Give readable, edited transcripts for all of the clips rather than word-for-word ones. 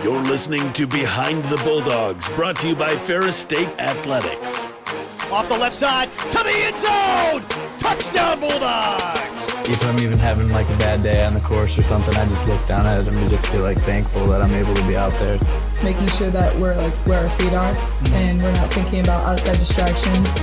You're listening to Behind the Bulldogs, brought to you by Ferris State Athletics. Off the left side, to the end zone! Touchdown, Bulldogs! If I'm even having like a bad day on the course or something, I just look down at it and just feel like thankful that I'm able to be out there. Making sure that we're like where our feet are and we're not thinking about outside distractions.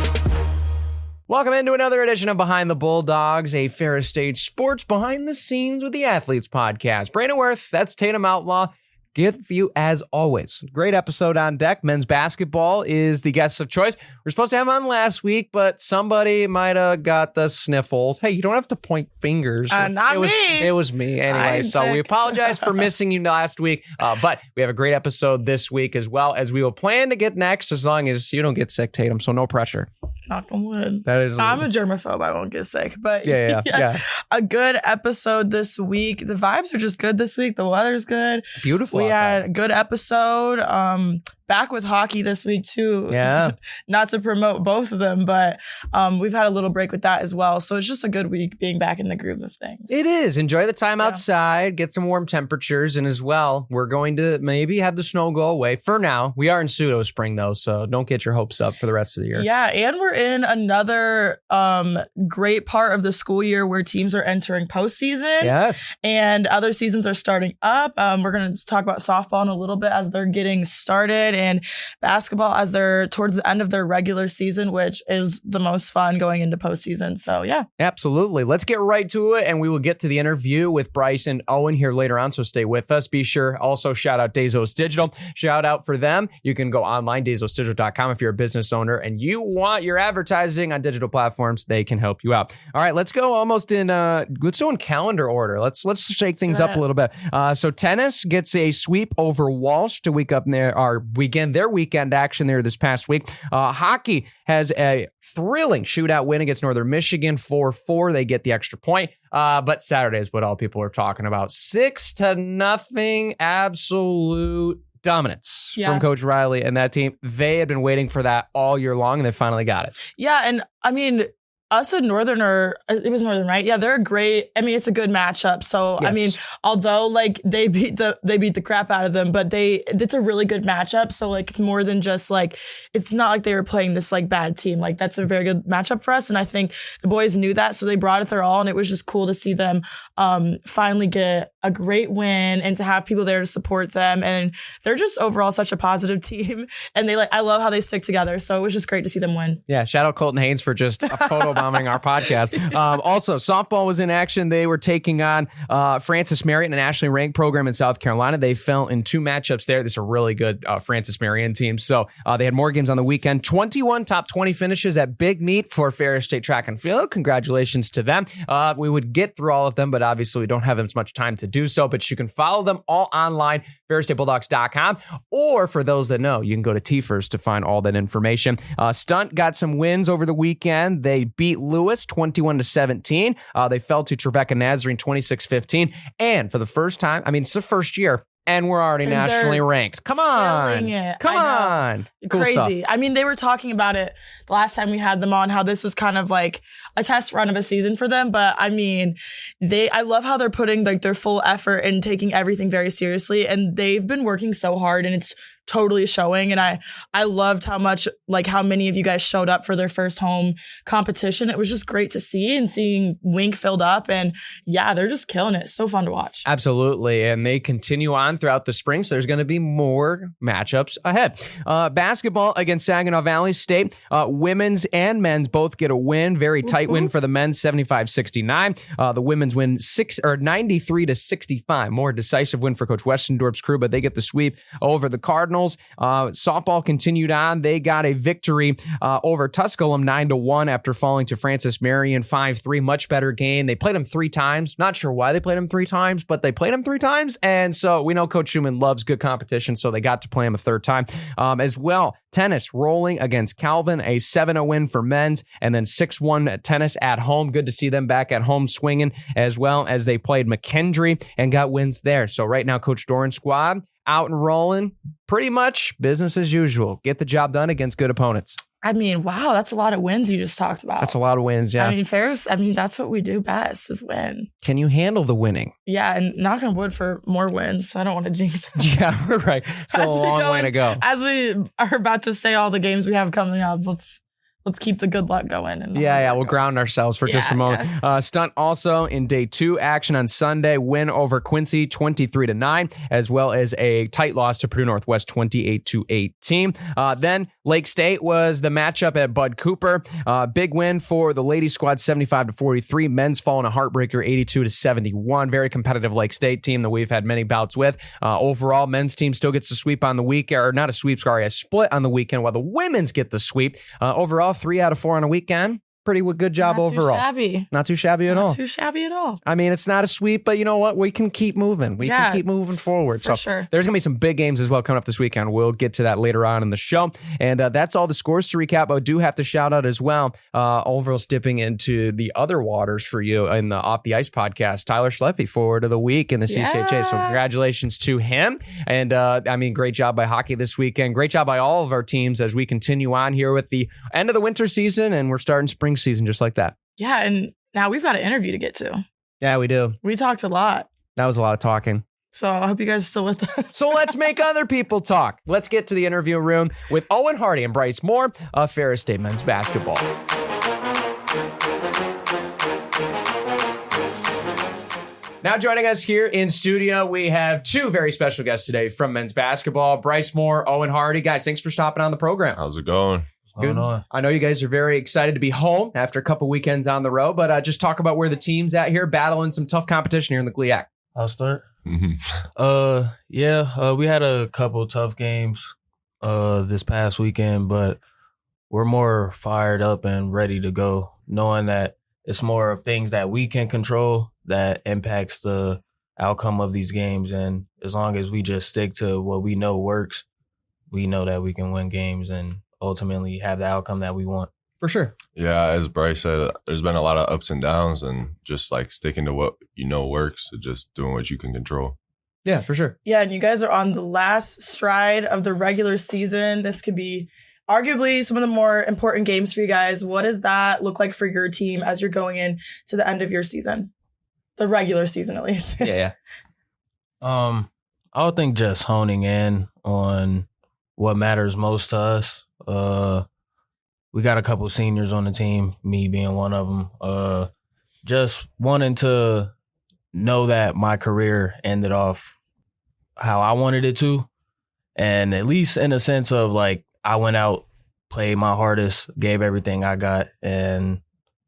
Welcome into another edition of Behind the Bulldogs, a Ferris State Sports Behind the Scenes with the Athletes podcast. Brandon Worth, that's Tatum Outlaw. Good for you as always. Great episode on deck. Men's basketball is the guest of choice. We're supposed to have him on last week, but somebody might have got the sniffles. Hey, you don't have to point fingers. Not me. It was me. Anyway, so we apologize for missing you last week, but we have a great episode this week as well, as we will plan to get next as long as you don't get sick, Tatum, so no pressure. Knock on wood. That is. I'm a germaphobe. I won't get sick. But yeah. A good episode this week. The vibes are just good this week. The weather's good. Beautiful. We had a good episode. Back with hockey this week too. Yeah. Not to promote both of them, but we've had a little break with that as well. So it's just a good week being back in the groove of things. It is. Enjoy the time outside, get some warm temperatures, and as well, we're going to maybe have the snow go away for now. We are in pseudo spring though, so don't get your hopes up for the rest of the year. Yeah, and we're in another great part of the school year where teams are entering postseason. Yes. And other seasons are starting up. We're going to talk about softball in a little bit as they're getting started, and basketball as they're towards the end of their regular season, which is the most fun going into postseason. So yeah. Absolutely. Let's get right to it, and we will get to the interview with Bryce and Owen here later on, so stay with us. Be sure also shout out Dazos Digital. Shout out for them. You can go online, dazosdigital.com, if you're a business owner and you want your advertising on digital platforms. They can help you out. All right, let's go almost in let's go in calendar order. Let's shake things up a little bit. So tennis gets a sweep over Walsh to week up their weekend action there this past week. Hockey has a thrilling shootout win against Northern Michigan, 4-4. They get the extra point. But Saturday is what all people are talking about. 6-0, absolute dominance from Coach Riley and that team. They had been waiting for that all year long, and they finally got it. Yeah, and I mean, us and Northern it was Northern, right? Yeah, they're great. I mean, it's a good matchup. So, yes. I mean, although like they beat the crap out of them, but it's a really good matchup. So like it's more than just like, it's not like they were playing this like bad team. Like that's a very good matchup for us. And I think the boys knew that. So they brought it their all. And it was just cool to see them finally get a great win and to have people there to support them. And they're just overall such a positive team. And I love how they stick together. So it was just great to see them win. Yeah. Shout out Colton Haynes for just a photo bombing our podcast. Also, softball was in action. They were taking on Francis Marion, a nationally ranked program in South Carolina. They fell in 2 matchups there. This is a really good Francis Marion team. So they had more games on the weekend. 21 top 20 finishes at Big Meet for Ferris State Track and Field. Congratulations to them. We would get through all of them, but obviously we don't have as much time to do so. But you can follow them all online, ferrisstatebulldogs.com. Or for those that know, you can go to TFers to find all that information. Stunt got some wins over the weekend. They beat Lewis 21-17. They fell to Trevecca Nazarene 26-15. And for the first time, I mean, it's the first year, and we're already nationally ranked. Come on. Come on. Cool crazy stuff. I mean, they were talking about it the last time we had them on, how this was kind of like a test run of a season for them. But I mean, I love how they're putting like their full effort and taking everything very seriously. And they've been working so hard, and it's totally showing. And I loved how many of you guys showed up for their first home competition. It was just great to see, and seeing Wink filled up, and yeah, they're just killing it. So fun to watch. Absolutely. And they continue on throughout the spring. So there's going to be more matchups ahead. Basketball against Saginaw Valley State. Women's and men's both get a win. Very tight win for the men's, 75-69. The women's win 93-65. More decisive win for Coach Westendorp's crew, but they get the sweep over the Cardinals. Softball continued on. They got a victory over Tusculum 9-1 after falling to Francis Marion 5-3. Much better game. They played them 3 times. Not sure why they played them 3 times, but they played them 3 times. And so we know Coach Schumann loves good competition, so they got to play him a 3rd time. As well, tennis rolling against Calvin, a 7-0 win for men's, and then 6-1 tennis at home. Good to see them back at home swinging, as well as they played McKendree and got wins there. So right now, Coach Doran's squad out and rolling, pretty much business as usual. Get the job done against good opponents. I mean, wow, that's a lot of wins you just talked about. That's a lot of wins, yeah. I mean, Ferris, that's what we do best is win. Can you handle the winning? Yeah, and knock on wood for more wins. I don't want to jinx it. Yeah, we're right. Still a long way to go. As we are about to say all the games we have coming up, let's keep the good luck going. And We'll ground ourselves for just a moment. Stunt also in day 2 action on Sunday, win over Quincy 23-9, as well as a tight loss to Purdue Northwest 28-18. Then Lake State was the matchup at Bud Cooper. Big win for the ladies squad 75-43. Men's falling a heartbreaker 82-71. Very competitive Lake State team that we've had many bouts with. Overall, men's team still gets a sweep on the weekend, or not a sweep, sorry, a split on the weekend, while the women's get the sweep. Overall, 3 out of 4 on a weekend. Pretty good job overall. Not too shabby at all. Not too shabby at all. I mean, it's not a sweep, but you know what? We can keep moving. We can keep moving forward. For sure. There's going to be some big games as well coming up this weekend. We'll get to that later on in the show. And that's all the scores to recap. I do have to shout out as well, overall dipping into the other waters for you in the Off the Ice podcast, Tyler Schleppe, forward of the week in the CCHA. So congratulations to him. And great job by hockey this weekend. Great job by all of our teams as we continue on here with the end of the winter season, and we're starting spring season just like that. Yeah, and now we've got an interview to get to. Yeah, we do. We talked a lot. That was a lot of talking. So I hope you guys are still with us. So let's make other people talk. Let's get to the interview room with Owen Hardy and Bryce Moore of Ferris State men's basketball. Now joining us here in studio, we have 2 very special guests today from men's basketball, Bryce Moore, Owen Hardy. Guys, thanks for stopping on the program. How's it going? Good. I know you guys are very excited to be home after a couple weekends on the road, but just talk about where the team's at here, battling some tough competition here in the GLIAC. I'll start. Mm-hmm. We had a couple tough games this past weekend, but we're more fired up and ready to go, knowing that it's more of things that we can control that impacts the outcome of these games. And as long as we just stick to what we know works, we know that we can win games and ultimately have the outcome that we want. For sure. Yeah, as Bryce said, there's been a lot of ups and downs, and just like sticking to what you know works, so just doing what you can control. Yeah, for sure. Yeah, and you guys are on the last stride of the regular season. This could be arguably some of the more important games for you guys. What does that look like for your team as you're going in to the end of your season? The regular season, at least. Yeah. I would think just honing in on what matters most to us. We got a couple seniors on the team, me being one of them. Just wanting to know that my career ended off how I wanted it to. And at least in a sense of like, I went out, played my hardest, gave everything I got, and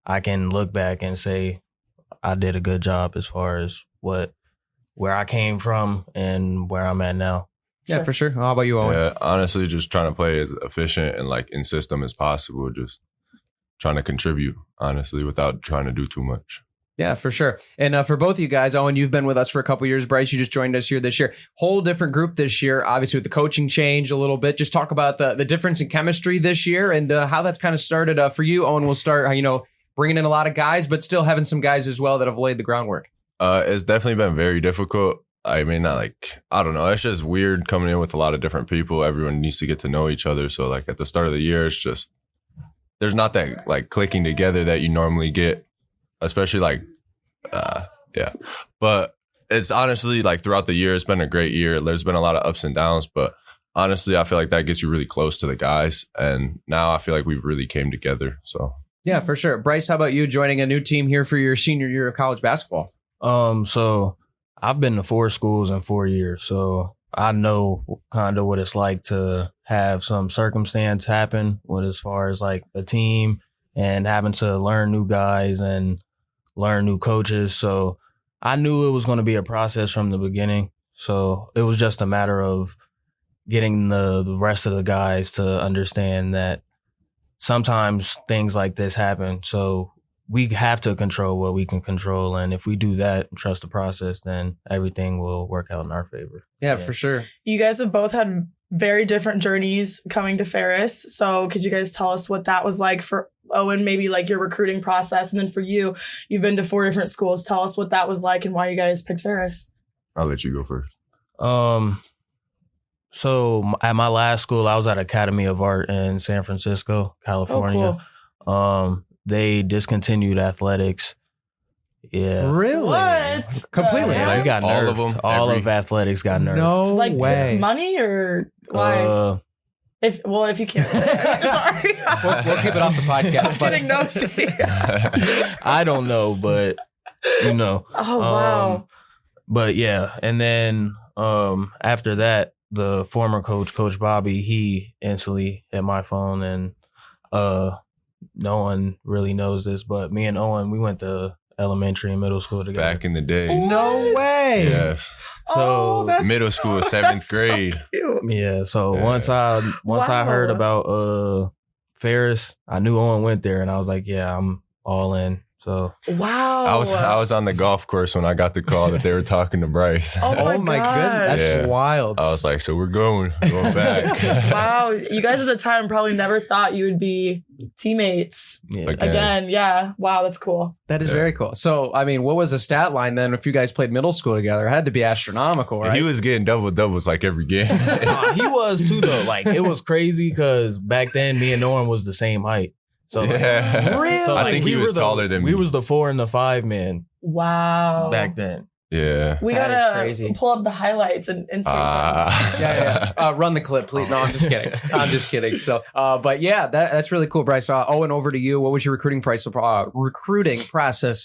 I can look back and say I did a good job as far as where I came from and where I'm at now. Yeah, for sure. How about you, Owen? Yeah, honestly, just trying to play as efficient and like in system as possible. Just trying to contribute, honestly, without trying to do too much. Yeah, for sure. And for both of you guys, Owen, you've been with us for a couple of years. Bryce, you just joined us here this year. Whole different group this year, obviously with the coaching change a little bit. Just talk about the difference in chemistry this year and how that's kind of started. For you, Owen, we'll start, bringing in a lot of guys, but still having some guys as well that have laid the groundwork. It's definitely been very difficult. I mean, I don't know. It's just weird coming in with a lot of different people. Everyone needs to get to know each other. So like at the start of the year, it's just, there's not that like clicking together that you normally get, especially but it's honestly like throughout the year, it's been a great year. There's been a lot of ups and downs, but honestly, I feel like that gets you really close to the guys. And now I feel like we've really came together. So yeah, for sure. Bryce, how about you joining a new team here for your senior year of college basketball? So I've been to 4 schools in 4 years, so I know kind of what it's like to have some circumstance happen with as far as like a team and having to learn new guys and learn new coaches. So I knew it was going to be a process from the beginning. So it was just a matter of getting the rest of the guys to understand that sometimes things like this happen. So we have to control what we can control. And if we do that and trust the process, then everything will work out in our favor. Yeah, for sure. You guys have both had very different journeys coming to Ferris. So could you guys tell us what that was like for Owen, maybe like your recruiting process? And then for you, you've been to 4 different schools. Tell us what that was like and why you guys picked Ferris. I'll let you go first. So at my last school, I was at Academy of Art in San Francisco, California. They discontinued athletics. Yeah. Really? What? Completely. The They hell? got All nerfed. of them? All Every- of athletics got nerfed. No Like way. money or why? if you can't say. Sorry. We'll keep it off the podcast. I'm But getting nosy. I don't know, but you know. Oh wow. But yeah, and then after that, the former Coach Bobby, he instantly hit my phone, and no one really knows this, but me and Owen, we went to elementary and middle school together. Back in the day. no way. Yes. So that's Middle school, 7th grade. So cute. Yeah, so Yeah. once I heard Wow. about Ferris, I knew Owen went there, and I was like, yeah, I'm all in. So Wow. I was on the golf course when I got the call that they were talking to Bryce. Oh Oh my gosh. goodness. That's Yeah. wild. I was like, so we're going back. Wow. You guys at the time probably never thought you would be teammates yeah, Like- again. Yeah. Wow. That's cool. That is Yeah. very cool. So, I mean, what was the stat line then if you guys played middle school together? It had to be astronomical, right? He was getting doubles like every game. Nah, he was too though. Like it was crazy because back then me and Owen was the same height. So like, Yeah. Really? so, I like, think we he were was the- taller than we me. was the 4 and the 5 man Wow. back then. Yeah. We That is gotta crazy. pull up the highlights and see. yeah. Run the clip, please. No, I'm just kidding. I'm just kidding. So, but yeah, that's really cool, Bryce. Owen, over to you. What was your recruiting process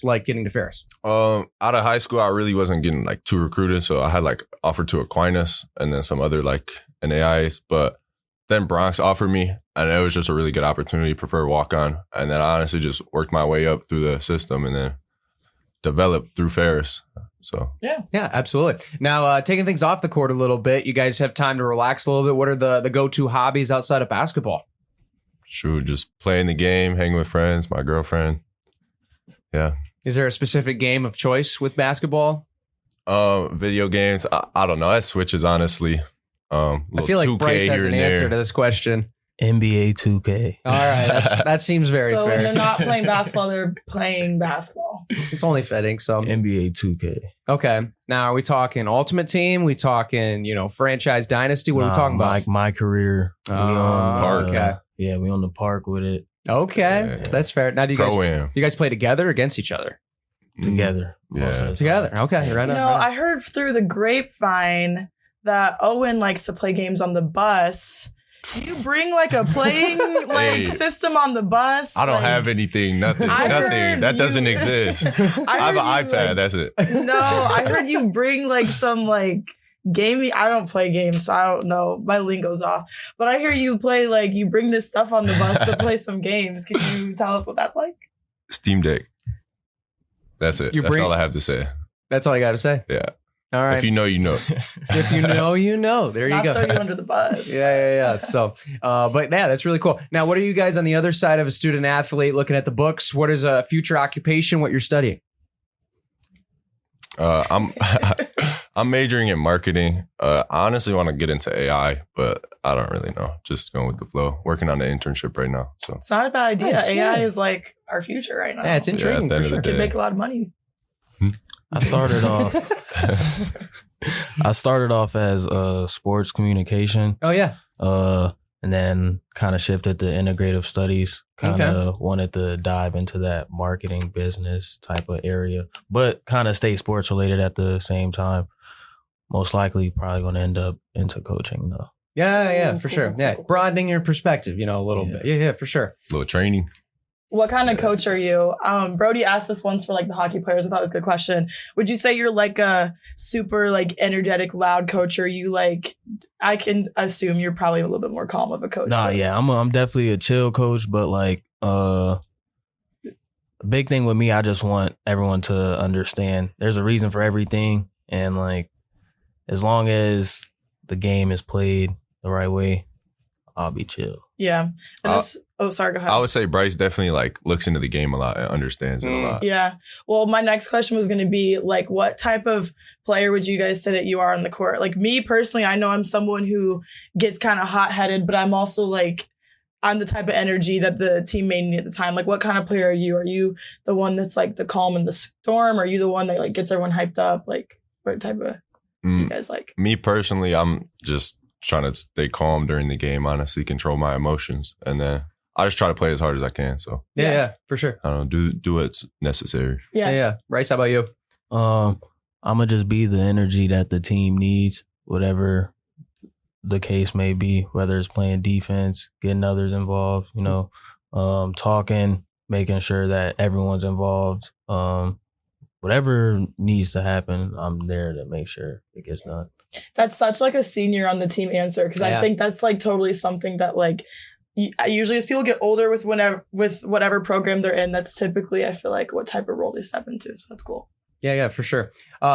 like getting to Ferris? Out of high school, I really wasn't getting like too recruited. So I had like offered to Aquinas and then some other like NAIs. But then Bronx offered me, and it was just a really good opportunity, prefer walk on. And then I honestly just worked my way up through the system and then developed through Ferris. So Yeah, absolutely. Now, taking things off the court a little bit, you guys have time to relax a little bit. What are the go-to hobbies outside of basketball? shoot, just playing the game, hanging with friends, my girlfriend. Yeah. Is there a specific game of choice with basketball? Video games. I don't know. That switches honestly. I feel like 2K Bryce has here an and answer there. to this question. NBA 2K. All right, that seems very So when fair. they're not playing basketball, they're playing basketball. It's only fitting. So NBA 2K. okay, now are we talking Ultimate Team? We talking franchise dynasty? What are we talking about? My career. We on Park. Okay. Yeah, we on the park with it Okay, Yeah. that's fair. Now, do you guys Pro-am. play together or against each other? together. most of the time. Together. Okay, right on. You know, I heard through the grapevine that Owen likes to play games on the bus. Do you bring like a playing Hey. system on the bus? I don't Like, have anything. Nothing. I Nothing. heard That doesn't you- exist. I have heard an you, iPad. like- That's it. No, I heard you bring like some like gaming. I don't play games, so I don't know. My lingo's off. But I hear you play like you bring this stuff on the bus to play some games. Can you tell us what that's like? Steam Deck. That's it. You That's bring- all I have to say. That's all you got to say. Yeah. All right. If you know, you know. If you know, you know. There you Not go. throw you under the bus. Yeah. So, but yeah, that's really cool. Now, what are you guys on the other side of a student athlete looking at the books? What is a future occupation? What you're studying? I'm I'm majoring in marketing. I honestly want to get into AI, but I don't really know. Just going with the flow. Working on an internship right now. So It's not a bad idea. Nice, AI yeah. is like our future right now. Yeah, it's intriguing at the for end of sure. the Can day. make a lot of money. I started off as sports communication, Oh yeah. and then kind of shifted to integrative studies. Kind of wanted to dive into that marketing business type of area, but kind of stay sports related at the same time. Most likely, probably going to end up into coaching though. Yeah, Cool, for cool, sure. cool, Yeah, cool. broadening your perspective, a little Yeah. bit. Yeah, for sure. little training. What kind of coach are you? Brody asked this once for like the hockey players. I thought it was a good question. Would you say you're like a super like energetic, loud coach, or you like? I can assume you're probably a little bit more calm of a coach. Nah, but- yeah, I'm definitely a chill coach, but like a big thing with me, I just want everyone to understand there's a reason for everything, and like as long as the game is played the right way, I'll be chill. yeah. And this. Oh, sorry. Go ahead. I would say Bryce definitely like looks into the game a lot and understands it a lot. Yeah. Well, my next question was going to be like, what type of player would you guys say that you are on the court? Like me personally, I know I'm someone who gets kind of hot headed, but I'm also like, I'm the type of energy that the team may need at the time. Like, what kind of player are you? Are you the one that's like the calm in the storm? Are you the one that like gets everyone hyped up? Like, what type of you Mm, guys like? me personally, I'm just trying to stay calm during the game, honestly, control my emotions. And then I just try to play as hard as I can. So Yeah, for sure. I don't know, do what's necessary. Yeah. Bryce, how about you? I'm gonna just be the energy that the team needs, whatever the case may be, whether it's playing defense, getting others involved, talking, making sure that everyone's involved. Whatever needs to happen, I'm there to make sure it gets done. That's such like a senior on the team answer, because I think that's like totally something that like usually as people get older with whatever program they're in, that's typically, I feel like, what type of role they step into. So that's cool. Yeah, for sure.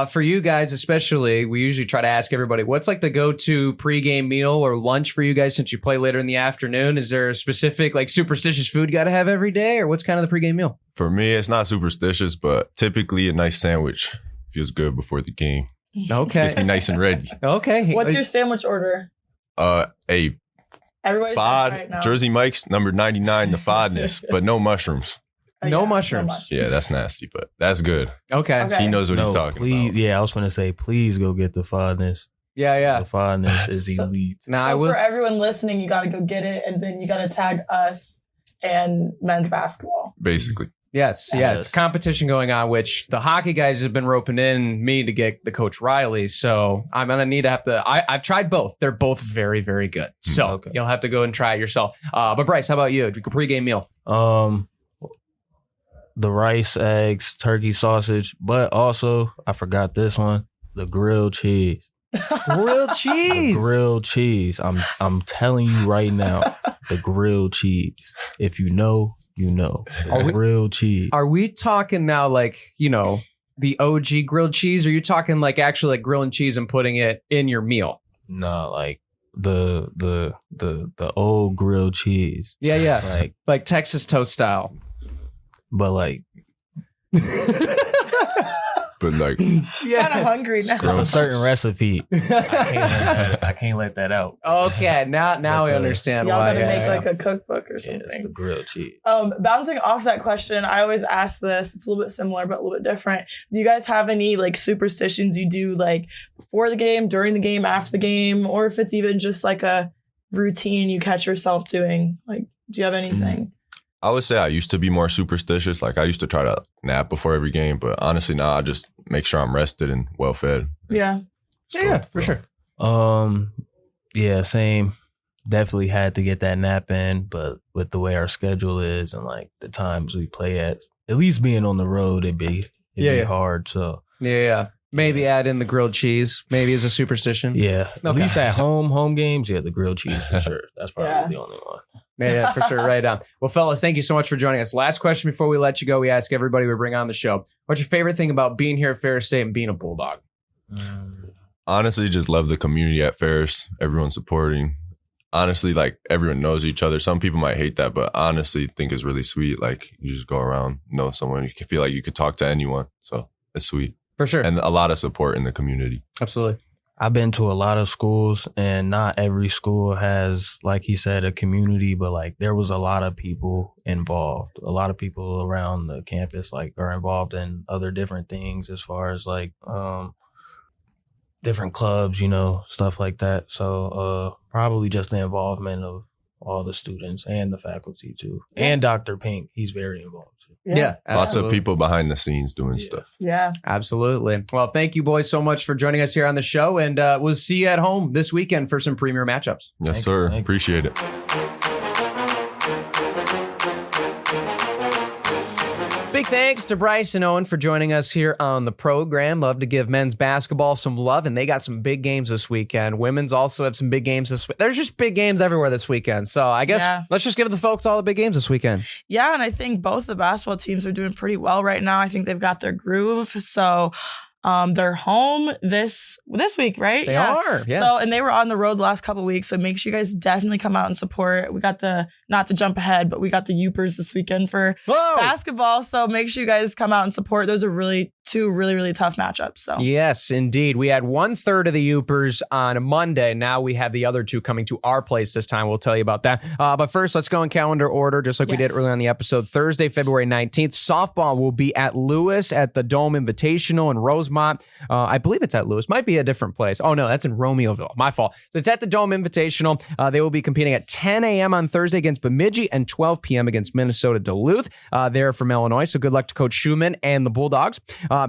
For you guys especially, we usually try to ask everybody, what's like the go-to pregame meal or lunch for you guys since you play later in the afternoon? Is there a specific like superstitious food you got to have every day, or what's kind of the pregame meal? For me, it's not superstitious, but typically a nice sandwich feels good before the game. Okay. Gets me nice and ready. Okay. What's your sandwich order? A Everybody's fod, right now. Jersey Mike's, number 99, the fodness, but no mushrooms. No mushrooms. Yeah, that's nasty, but that's good. Okay. He knows what he's talking please, about. Yeah, I was going to say, please go get the fondness. Yeah. The fondness is elite. So for everyone listening, you got to go get it, and then you got to tag us and men's basketball. Basically. Yes. It's competition going on, which the hockey guys have been roping in me to get the Coach Riley. So I'm going to have to, I've tried both. They're both very, very good. So you'll have to go and try it yourself. But Bryce, how about you? Pregame meal? The rice, eggs, turkey sausage, but also, I forgot this one, the grilled cheese. Grilled cheese. The grilled cheese. I'm telling you right now, the grilled cheese. If you know, you know. Grilled cheese. Are we talking now like, the OG grilled cheese? Or are you talking like actually like grilling cheese and putting it in your meal? No, like the old grilled cheese. Yeah. Like Texas toast style. But like, But like, Kind of hungry now. it's a certain recipe. I can't let that out. Okay, now I understand Y'all why. gotta make like a cookbook or something. It's the grilled cheese. Bouncing off that question, I always ask this. It's a little bit similar, but a little bit different. Do you guys have any like superstitions you do like before the game, during the game, after the game, or if it's even just like a routine you catch yourself doing? Like, do you have anything? I would say I used to be more superstitious. Like I used to try to nap before every game, but honestly now I just make sure I'm rested and well fed. Yeah. Yeah, for sure. Yeah, same. Definitely had to get that nap in, but with the way our schedule is and like the times we play at least being on the road, it'd be hard. So Yeah. Maybe add in the grilled cheese, maybe as a superstition. yeah, at least at home games, the grilled cheese for sure. That's probably the only one. Yeah, for sure. Right on. Well, fellas, thank you so much for joining us. Last question before we let you go. We ask everybody we bring on the show, what's your favorite thing about being here at Ferris State and being a Bulldog? Honestly, just love the community at Ferris. Everyone supporting. Honestly, like everyone knows each other. Some people might hate that, but honestly think it's really sweet. Like you just go around, know someone. You can feel like you could talk to anyone. So it's sweet. For sure. And a lot of support in the community. Absolutely. I've been to a lot of schools and not every school has, like he said, a community, but like there was a lot of people involved. A lot of people around the campus like are involved in other different things as far as like different clubs, stuff like that. So probably just the involvement of all the students and the faculty too. And Dr. Pink, he's very involved too. Yeah. Lots of people behind the scenes doing stuff. Yeah. Absolutely. Well, thank you boys so much for joining us here on the show. And we'll see you at home this weekend for some premier matchups. Yes, sir. Appreciate it. Big thanks to Bryce and Owen for joining us here on the program. Love to give men's basketball some love, and they got some big games this weekend. Women's also have some big games this week. There's just big games everywhere this weekend. So I guess let's just give the folks all the big games this weekend. Yeah, and I think both the basketball teams are doing pretty well right now. I think they've got their groove. So they're home this week, right? They are. Yeah. So, and they were on the road the last couple of weeks. So make sure you guys definitely come out and support. We got not to jump ahead, but we got the Yoopers this weekend for basketball. So make sure you guys come out and support. Those are two really, really tough matchups. So yes, indeed. We had 1/3 of the Yoopers on Monday. Now we have the other two coming to our place this time. We'll tell you about that. But first, let's go in calendar order, just like we did earlier on the episode. Thursday, February 19th, softball will be at Lewis at the Dome Invitational in Rosemont. Rosemont. I believe it's at Lewis. Might be a different place. Oh, no, that's in Romeoville. My fault. So it's at the Dome Invitational. They will be competing at 10 a.m. on Thursday against Bemidji and 12 p.m. against Minnesota Duluth. They're from Illinois, so good luck to Coach Schumann and the Bulldogs.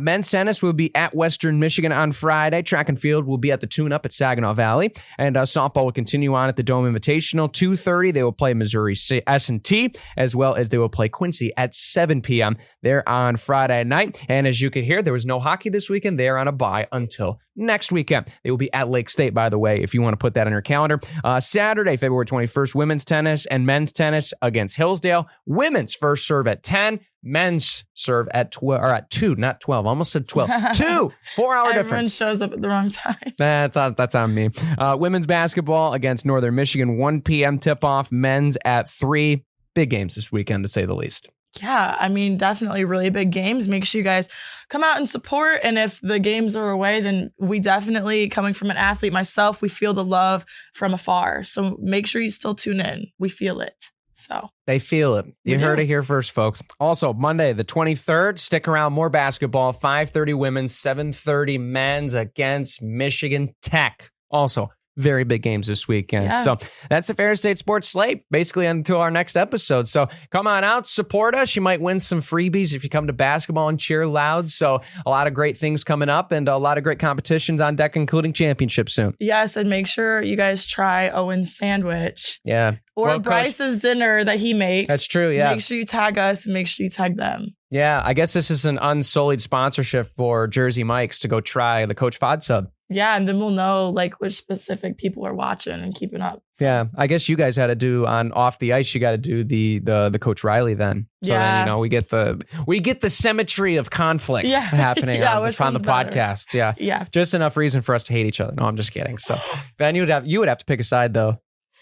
Men's tennis will be at Western Michigan on Friday. Track and field will be at the Tune-Up at Saginaw Valley. And softball will continue on at the Dome Invitational. 2:30, they will play Missouri S&T, as well as they will play Quincy at 7 p.m. They're on Friday night. And as you can hear, there was no hockey this weekend. They're on a bye until next weekend. They will be at Lake State, by the way, if you want to put that on your calendar. Saturday, February 21st, women's tennis and men's tennis against Hillsdale. Women's first serve at 10. Men's serve at 12 or at 2, not 12. Almost said 12. 2 4-hour difference. Everyone shows up at the wrong time. That's on me. Women's basketball against Northern Michigan, 1 p.m. tip-off. Men's at 3. Big games this weekend, to say the least. Yeah, I mean, definitely really big games. Make sure you guys come out and support. And if the games are away, then we definitely, coming from an athlete myself, we feel the love from afar. So make sure you still tune in. We feel it. So they feel it. You heard it here first, folks. Also, Monday, the 23rd, stick around, more basketball, 5:30 women's, 7:30 men's against Michigan Tech. Also, very big games this weekend. Yeah. So that's the Ferris State Sports Slate, basically until our next episode. So come on out, support us. You might win some freebies if you come to basketball and cheer loud. So a lot of great things coming up and a lot of great competitions on deck, including championships soon. Yes, and make sure you guys try Owen's sandwich. Yeah. Or Bryce's dinner that he makes. That's true, yeah. Make sure you tag us and make sure you tag them. Yeah, I guess this is an unsullied sponsorship for Jersey Mike's to go try the Coach Fod sub. Yeah, and then we'll know like which specific people are watching and keeping up. Yeah, I guess you guys had to do on off the ice. You got to do the Coach Riley then. So then, you know, we get the symmetry of conflict happening on the podcast. Yeah, just enough reason for us to hate each other. No, I'm just kidding. So Ben, you would have to pick a side though.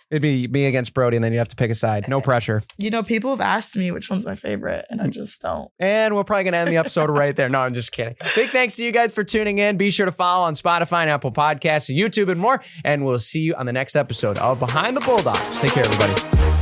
It'd be me against Brody, and then you have to pick a side. No pressure. You know, people have asked me which one's my favorite, and I just don't. And we're probably going to end the episode right there. No, I'm just kidding. Big thanks to you guys for tuning in. Be sure to follow on Spotify and Apple Podcasts and YouTube and more. And we'll see you on the next episode of Behind the Bulldogs. Take care, everybody.